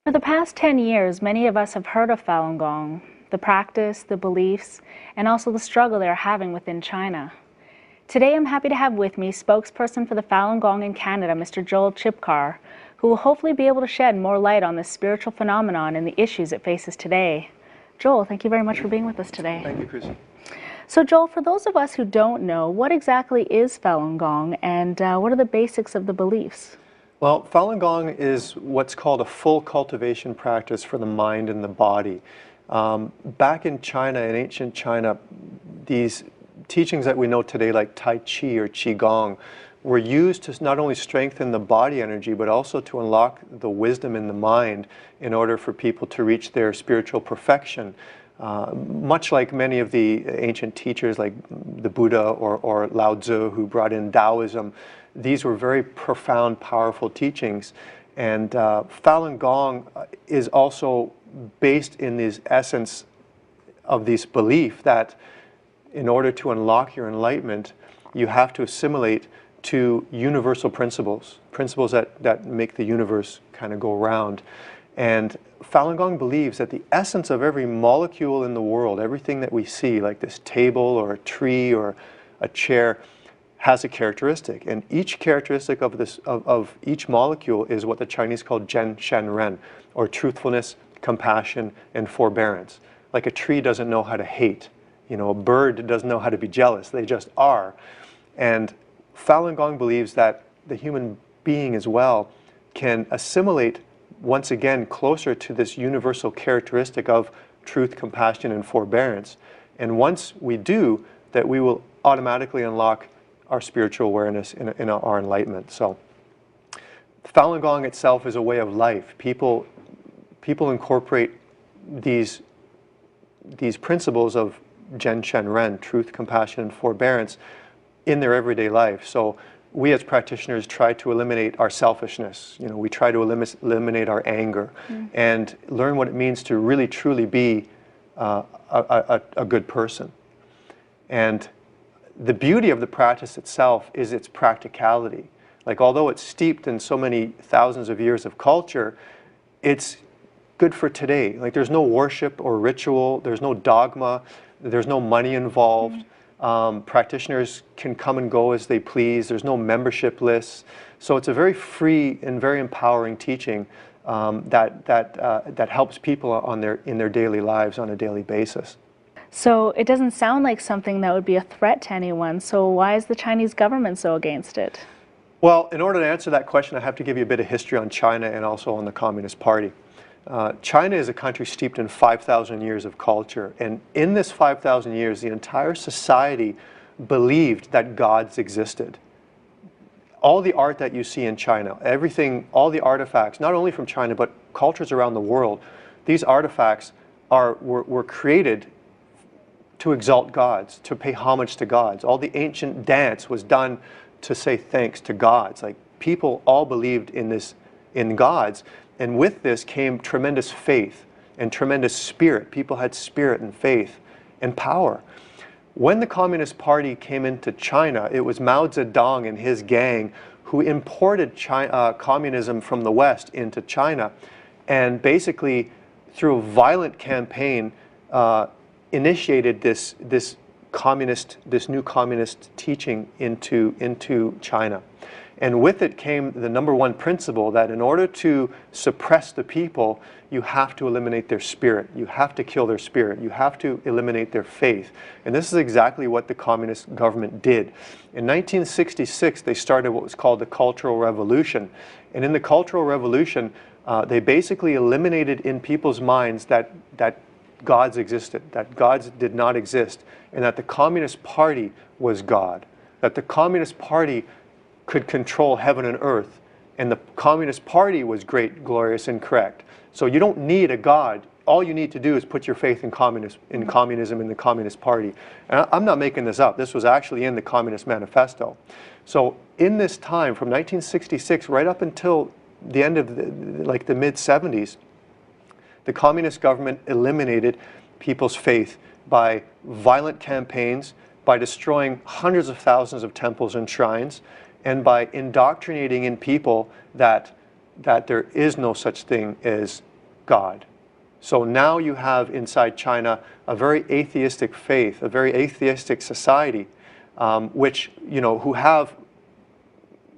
For the past 10 years, many of us have heard of Falun Gong, the practice, the beliefs, and also the struggle they're having within China. Today, I'm happy to have with me spokesperson for the Falun Gong in Canada, Mr. Joel Chipkar, who will hopefully be able to shed more light on this spiritual phenomenon and the issues it faces today. Joel, thank you very much for being with us today. Thank you, Chrissy. So Joel, for those of us who don't know, what exactly is Falun Gong and what are the basics of the beliefs? Well, Falun Gong is what's called a full cultivation practice for the mind and the body. Back in China, in ancient China, these teachings that we know today, like Tai Chi or Qigong, were used to not only strengthen the body energy, but also to unlock the wisdom in the mind in order for people to reach their spiritual perfection. Much like many of the ancient teachers like the Buddha or Lao Tzu, who brought in Taoism, these were very profound, powerful teachings. And Falun Gong is also based in this essence of this belief that in order to unlock your enlightenment, you have to assimilate to universal principles, principles that make the universe kind of go round. And Falun Gong believes that the essence of every molecule in the world, everything that we see, like this table or a tree or a chair, has a characteristic. And each characteristic of each molecule is what the Chinese call Zhen Shen Ren, or truthfulness, compassion, and forbearance. Like a tree doesn't know how to hate. You know, a bird doesn't know how to be jealous. They just are. And Falun Gong believes that the human being as well can assimilate once again closer to this universal characteristic of truth, compassion, and forbearance. And once we do, that we will automatically unlock our spiritual awareness in our enlightenment. So Falun Gong itself is a way of life. People incorporate these principles of Zhen Shen Ren, truth, compassion, and forbearance, in their everyday life. So we as practitioners try to eliminate our selfishness. You know, we try to eliminate our anger and learn what it means to really truly be a good person. And the beauty of the practice itself is its practicality. Like, although it's steeped in so many thousands of years of culture, it's good for today. Like, there's no worship or ritual, there's no dogma, there's no money involved. Practitioners can come and go as they please. There's no membership lists. So it's a very free and very empowering teaching that helps people in their daily lives on a daily basis. So it doesn't sound like something that would be a threat to anyone. So why is the Chinese government so against it? Well, in order to answer that question, I have to give you a bit of history on China and also on the Communist Party. China is a country steeped in 5,000 years of culture, and in this 5,000 years, the entire society believed that gods existed. All the art that you see in China, everything, all the artifacts, not only from China, but cultures around the world, these artifacts were created to exalt gods, to pay homage to gods. All the ancient dance was done to say thanks to gods. Like, people all believed in gods. And with this came tremendous faith and tremendous spirit. People had spirit and faith and power. When the Communist Party came into China, it was Mao Zedong and his gang who imported communism from the West into China, and basically, through a violent campaign, initiated this new communist teaching into China. And with it came the number one principle that in order to suppress the people, you have to eliminate their spirit. You have to kill their spirit. You have to eliminate their faith. And this is exactly what the communist government did. In 1966, they started what was called the Cultural Revolution. And in the Cultural Revolution, they basically eliminated in people's minds that gods existed, that gods did not exist, and that the Communist Party was God, that the Communist Party could control heaven and earth, and the Communist Party was great, glorious, and correct. So you don't need a God. All you need to do is put your faith in communism, in the Communist Party. And I'm not making this up. This was actually in the Communist Manifesto. So in this time, from 1966 right up until the end of the mid-70s, the communist government eliminated people's faith by violent campaigns, by destroying hundreds of thousands of temples and shrines, and by indoctrinating in people that there is no such thing as God. So now you have inside China a very atheistic faith, a very atheistic society, which, who have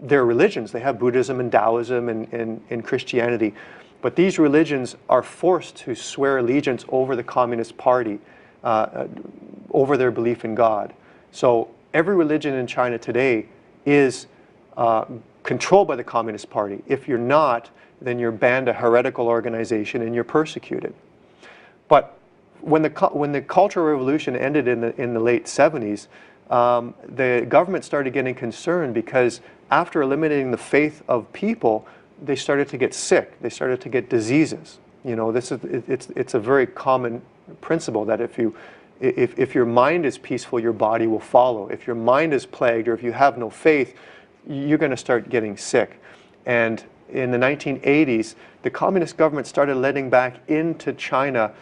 their religions. They have Buddhism and Taoism and Christianity. But these religions are forced to swear allegiance over the Communist Party, over their belief in God. So every religion in China today is controlled by the Communist Party. If you're not, then you're banned a heretical organization and you're persecuted. But when the Cultural Revolution ended in the late 70s, the government started getting concerned because after eliminating the faith of people, they started to get sick. They started to get diseases. It's a very common principle that if your mind is peaceful, your body will follow. If your mind is plagued or if you have no faith, you're going to start getting sick. And in the 1980s, the communist government started letting back into China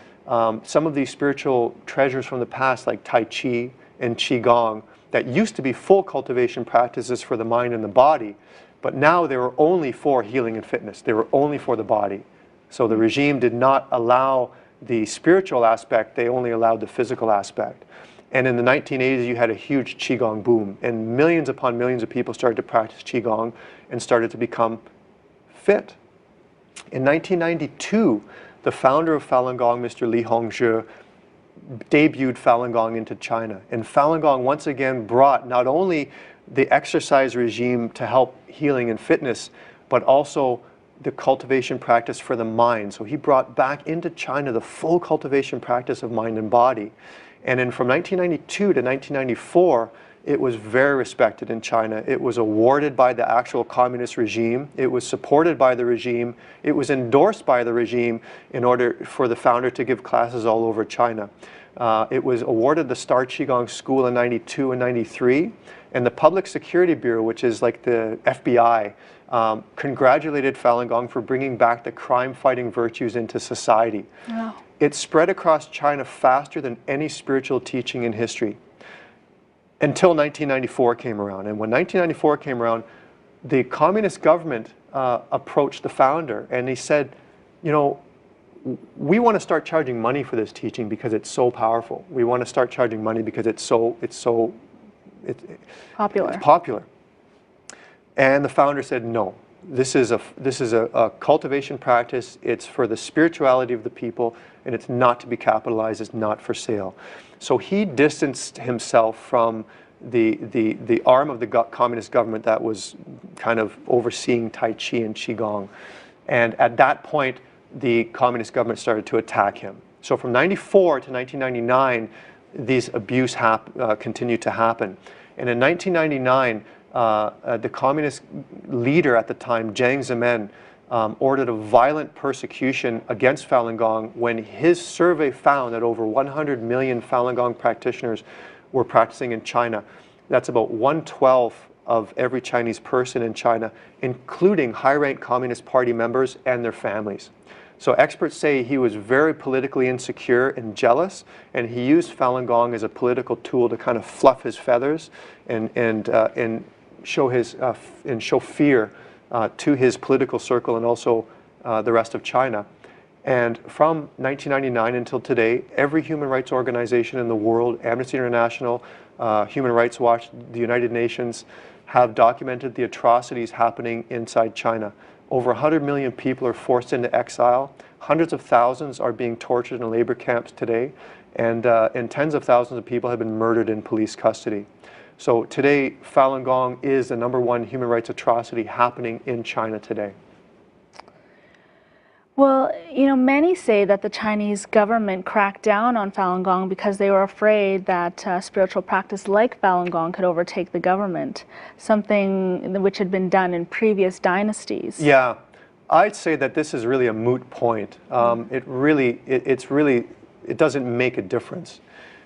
some of these spiritual treasures from the past, like Tai Chi and Qigong, that used to be full cultivation practices for the mind and the body, but now they were only for healing and fitness. They were only for the body. So the regime did not allow the spiritual aspect, they only allowed the physical aspect. And in the 1980s, you had a huge Qigong boom, and millions upon millions of people started to practice Qigong and started to become fit. In 1992, the founder of Falun Gong, Mr. Li Hongzhi, debuted Falun Gong into China. And Falun Gong once again brought not only the exercise regime to help healing and fitness, but also the cultivation practice for the mind. So he brought back into China the full cultivation practice of mind and body. And then from 1992 to 1994, it was very respected in China. It was awarded by the actual communist regime. It was supported by the regime. It was endorsed by the regime in order for the founder to give classes all over China. It was awarded the Star Qigong School in 92 and 93. And the Public Security Bureau, which is like the FBI, congratulated Falun Gong for bringing back the crime-fighting virtues into society. Wow. It spread across China faster than any spiritual teaching in history, until 1994 came around. And when 1994 came around, the communist government approached the founder and they said, we want to start charging money for this teaching because it's so powerful. We want to start charging money because it's popular. And the founder said, no, this is a cultivation practice. It's for the spirituality of the people, and it's not to be capitalized. It's not for sale. So he distanced himself from the arm of the communist government that was kind of overseeing Tai Chi and Qigong. And at that point, the communist government started to attack him. So from 94 to 1999, these abuse continued to happen. And in 1999, the communist leader at the time, Jiang Zemin, ordered a violent persecution against Falun Gong when his survey found that over 100 million Falun Gong practitioners were practicing in China. That's about 1/12 of every Chinese person in China, including high-ranked Communist Party members and their families. So experts say he was very politically insecure and jealous, and he used Falun Gong as a political tool to kind of fluff his feathers and show fear to his political circle and also the rest of China. And from 1999 until today, every human rights organization in the world, Amnesty International, Human Rights Watch, the United Nations, have documented the atrocities happening inside China. Over 100 million people are forced into exile. Hundreds of thousands are being tortured in labor camps today. And tens of thousands of people have been murdered in police custody. So today, Falun Gong is the #1 human rights atrocity happening in China today. Well, many say that the Chinese government cracked down on Falun Gong because they were afraid that spiritual practice like Falun Gong could overtake the government, something which had been done in previous dynasties. Yeah, I'd say that this is really a moot point. It doesn't make a difference.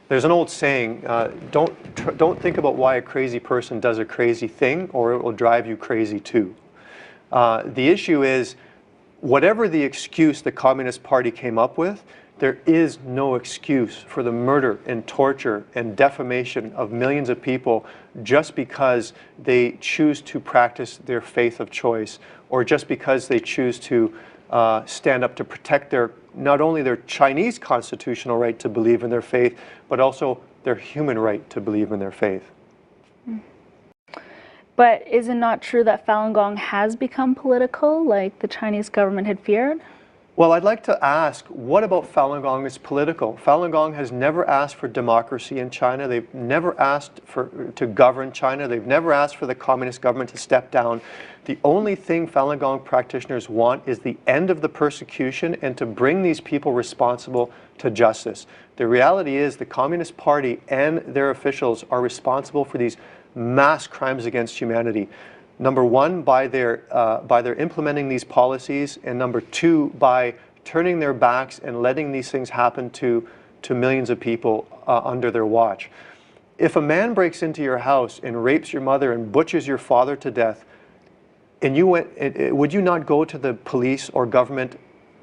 There's an old saying, don't think about why a crazy person does a crazy thing, or it will drive you crazy too. The issue is, whatever the excuse the Communist Party came up with, there is no excuse for the murder and torture and defamation of millions of people just because they choose to practice their faith of choice, or just because they choose to stand up to protect not only their Chinese constitutional right to believe in their faith, but also their human right to believe in their faith. But is it not true that Falun Gong has become political, like the Chinese government had feared? Well, I'd like to ask, what about Falun Gong is political? Falun Gong has never asked for democracy in China. They've never asked to govern China. They've never asked for the communist government to step down. The only thing Falun Gong practitioners want is the end of the persecution and to bring these people responsible to justice. The reality is the Communist Party and their officials are responsible for these mass crimes against humanity. Number one, by their implementing these policies, and number two, by turning their backs and letting these things happen to millions of people under their watch. If a man breaks into your house and rapes your mother and butchers your father to death, and would you not go to the police or government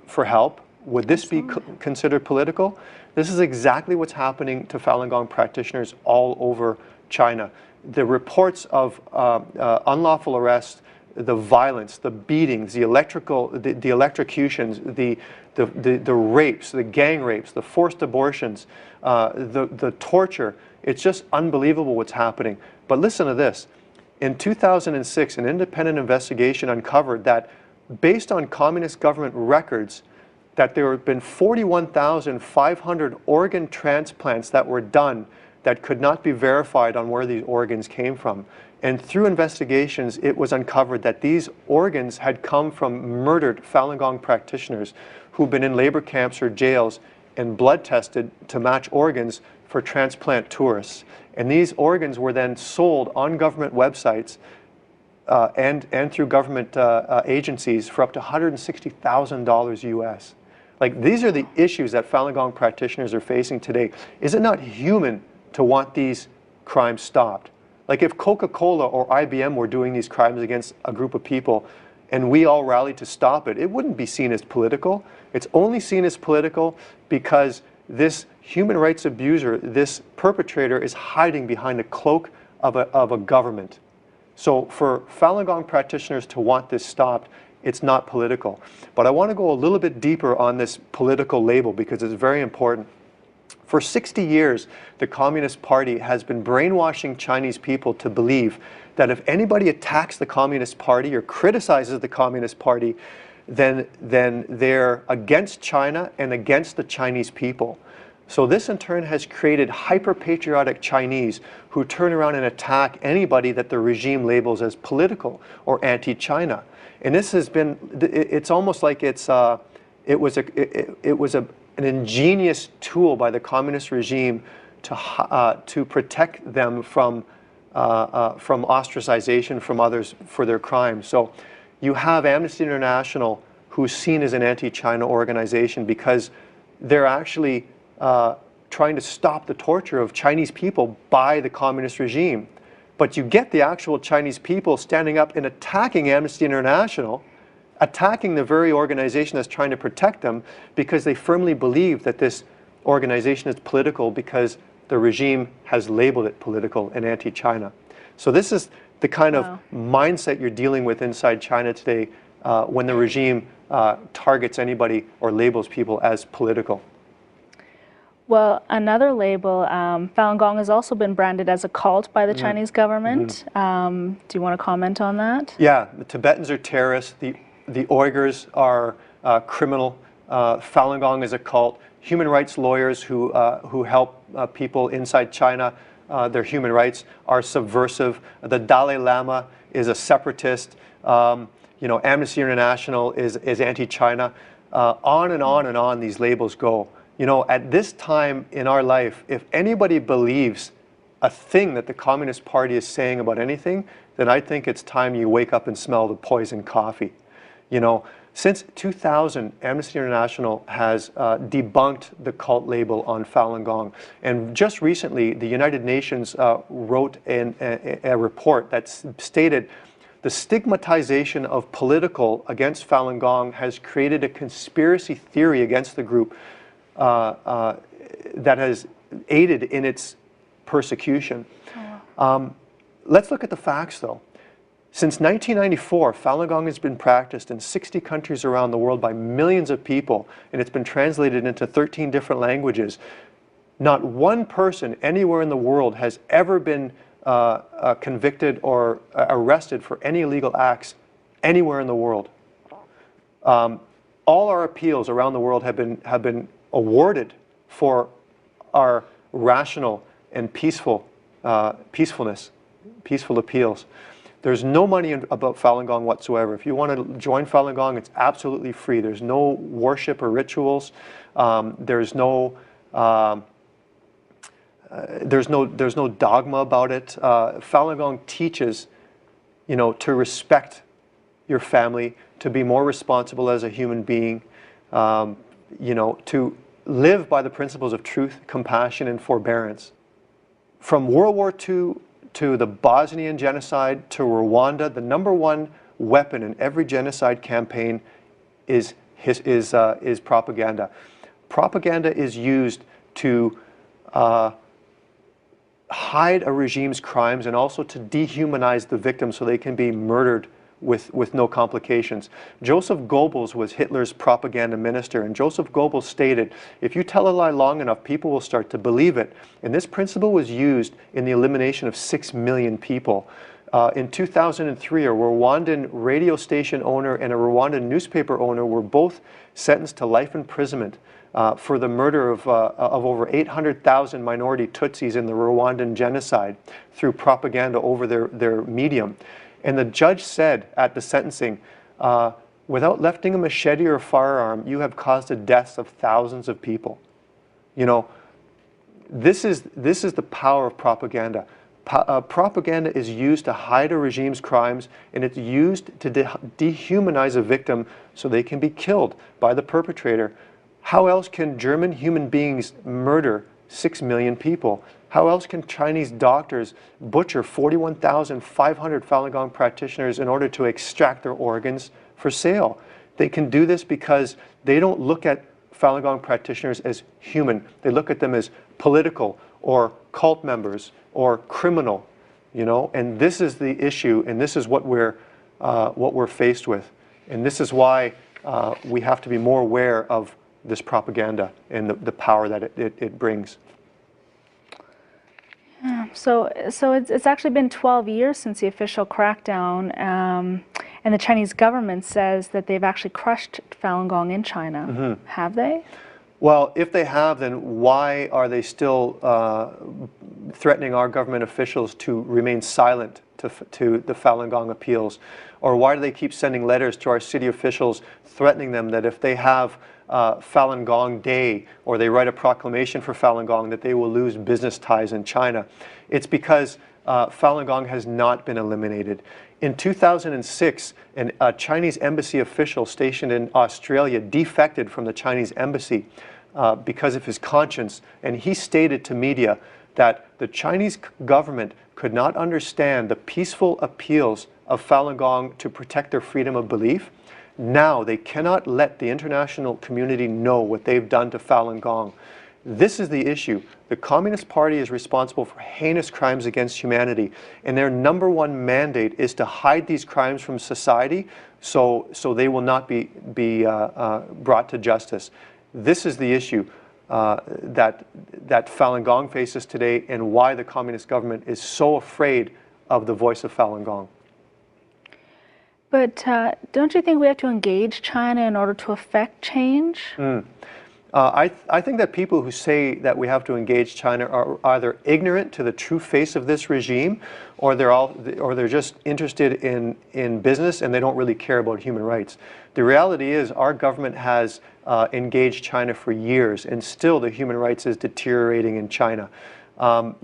for help? Would this be considered political? This is exactly what's happening to Falun Gong practitioners all over China. The reports of unlawful arrests, the violence, the beatings, the electrocutions, the rapes, the gang rapes, the forced abortions, the torture, it's just unbelievable what's happening. But listen to this. In 2006, an independent investigation uncovered that based on communist government records, that there had been 41,500 organ transplants that were done that could not be verified on where these organs came from. And through investigations, it was uncovered that these organs had come from murdered Falun Gong practitioners who've been in labor camps or jails and blood tested to match organs for transplant tourists. And these organs were then sold on government websites and through government agencies for up to $160,000 US. Like, these are the issues that Falun Gong practitioners are facing today. Is it not human to want these crimes stopped? Like, if Coca-Cola or IBM were doing these crimes against a group of people and we all rallied to stop it, it wouldn't be seen as political. It's only seen as political because this human rights abuser, this perpetrator, is hiding behind the cloak of a government. So for Falun Gong practitioners to want this stopped, it's not political. But I want to go a little bit deeper on this political label because it's very important. For 60 years, the Communist Party has been brainwashing Chinese people to believe that if anybody attacks the Communist Party or criticizes the Communist Party, then they're against China and against the Chinese people. So this in turn has created hyper-patriotic Chinese who turn around and attack anybody that the regime labels as political or anti-China. And this has been, it's almost like it was an ingenious tool by the communist regime to protect them from ostracization from others for their crimes. So you have Amnesty International, who's seen as an anti-China organization because they're actually trying to stop the torture of Chinese people by the communist regime. But you get the actual Chinese people standing up and attacking Amnesty International, attacking the very organization that's trying to protect them because they firmly believe that this organization is political because the regime has labeled it political and anti-China. So this is the kind of mindset you're dealing with inside China today when the regime targets anybody or labels people as political. Well, another label, Falun Gong has also been branded as a cult by the Chinese government. Do you want to comment on that? Yeah, the Tibetans are terrorists. The Uyghurs are criminal. Falun Gong is a cult. Human rights lawyers who help people inside China, their human rights, are subversive. The Dalai Lama is a separatist. You know, Amnesty International is anti-China. On and on and on these labels go. You know, at this time in our life, if anybody believes a thing that the Communist Party is saying about anything, then I think it's time you wake up and smell the poison coffee. You know, since 2000, Amnesty International has debunked the cult label on Falun Gong. And just recently, the United Nations wrote a report that stated the stigmatization of political against Falun Gong has created a conspiracy theory against the group that has aided in its persecution. Let's look at the facts, though. Since 1994, Falun Gong has been practiced in 60 countries around the world by millions of people, and it's been translated into 13 different languages. Not one person anywhere in the world has ever been convicted or arrested for any illegal acts anywhere in the world. All our appeals around the world have been awarded for our rational and peaceful appeals. There's no money about Falun Gong whatsoever. If you want to join Falun Gong, it's absolutely free. There's no worship or rituals. There's no dogma about it. Falun Gong teaches, to respect your family, to be more responsible as a human being, to live by the principles of truth, compassion, and forbearance. From World War II to the Bosnian genocide to Rwanda, the #1 weapon in every genocide campaign is propaganda. Propaganda is used to hide a regime's crimes and also to dehumanize the victims so they can be murdered with no complications. Joseph Goebbels was Hitler's propaganda minister, and Joseph Goebbels stated, if you tell a lie long enough, people will start to believe it. And this principle was used in the elimination of 6 million people. In 2003, a Rwandan radio station owner and a Rwandan newspaper owner were both sentenced to life imprisonment for the murder of over 800,000 minority Tutsis in the Rwandan genocide through propaganda over their medium. And the judge said at the sentencing, without lifting a machete or a firearm, you have caused the deaths of thousands of people. This is the power of propaganda. Propaganda is used to hide a regime's crimes, and it's used to dehumanize a victim so they can be killed by the perpetrator. How else can German human beings murder 6 million people? How else can Chinese doctors butcher 41,500 Falun Gong practitioners in order to extract their organs for sale? They can do this because they don't look at Falun Gong practitioners as human. They look at them as political or cult members or criminal, and this is the issue, and this is what we're faced with. And this is why we have to be more aware of this propaganda and the power that it brings. Yeah, so it's actually been 12 years since the official crackdown, and the Chinese government says that they've actually crushed Falun Gong in China. Mm-hmm. Have they? Well, if they have, then why are they still threatening our government officials to remain silent to the Falun Gong appeals? Or why do they keep sending letters to our city officials threatening them that if they have Falun Gong Day, or they write a proclamation for Falun Gong, that they will lose business ties in China? It's because Falun Gong has not been eliminated. In 2006, a Chinese embassy official stationed in Australia defected from the Chinese embassy because of his conscience, and he stated to media that the Chinese government could not understand the peaceful appeals of Falun Gong to protect their freedom of belief. Now they cannot let the international community know what they've done to Falun Gong. This is the issue. The Communist Party is responsible for heinous crimes against humanity, and their #1 mandate is to hide these crimes from society so they will not be brought to justice. This is the issue that Falun Gong faces today, and why the communist government is so afraid of the voice of Falun Gong. But don't you think we have to engage China in order to affect change? I think that people who say that we have to engage China are either ignorant to the true face of this regime, or they're just interested in business and they don't really care about human rights. The reality is our government has engaged China for years, and still the human rights is deteriorating in China.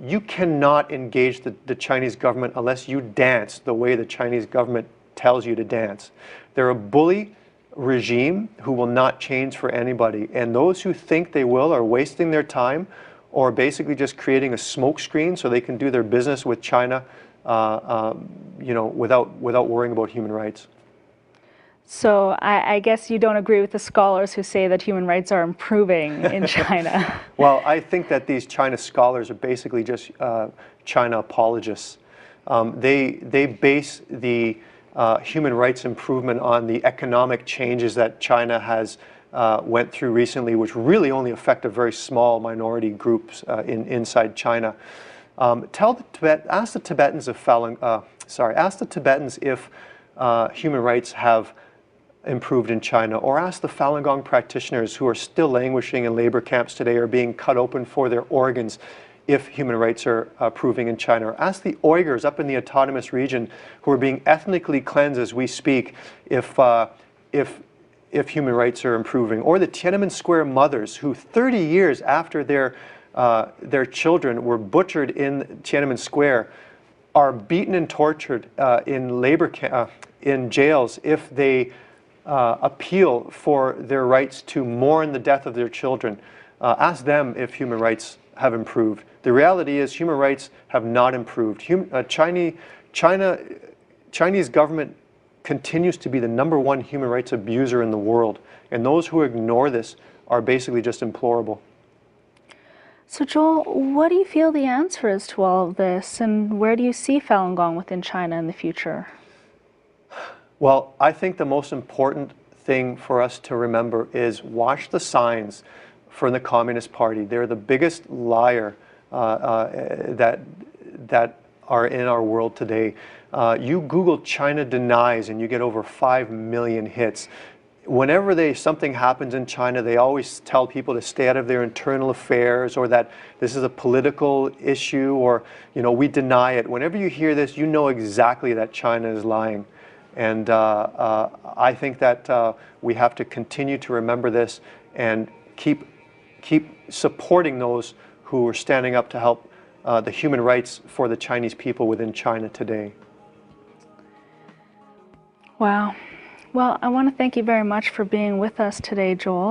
You cannot engage the Chinese government unless you dance the way the Chinese government tells you to dance. They're a bully regime who will not change for anybody, and those who think they will are wasting their time, or basically just creating a smokescreen so they can do their business with China, without worrying about human rights. So I guess you don't agree with the scholars who say that human rights are improving in China. Well, I think that these China scholars are basically just China apologists. They base the human rights improvement on the economic changes that China has went through recently, which really only affect a very small minority groups inside China. Ask the Tibetans if ask the Tibetans if human rights have improved in China, or ask the Falun Gong practitioners who are still languishing in labor camps today or being cut open for their organs if human rights are improving in China. Or ask the Uyghurs up in the autonomous region who are being ethnically cleansed as we speak if human rights are improving. Or the Tiananmen Square mothers who 30 years after their children were butchered in Tiananmen Square are beaten and tortured in jails if they appeal for their rights to mourn the death of their children. Ask them if human rights have improved. The reality is human rights have not improved. Chinese government continues to be the #1 human rights abuser in the world, and those who ignore this are basically just implorable. So Joel, what do you feel the answer is to all of this, and where do you see Falun Gong within China in the future? Well, I think the most important thing for us to remember is watch the signs for the Communist Party. They're the biggest liar that are in our world today. You Google China denies and you get over 5 million hits. Whenever something happens in China, they always tell people to stay out of their internal affairs, or that this is a political issue, or we deny it. Whenever you hear this, you know exactly that China is lying. And I think that we have to continue to remember this and keep supporting those who are standing up to help the human rights for the Chinese people within China today. Wow. Well, I want to thank you very much for being with us today, Joel.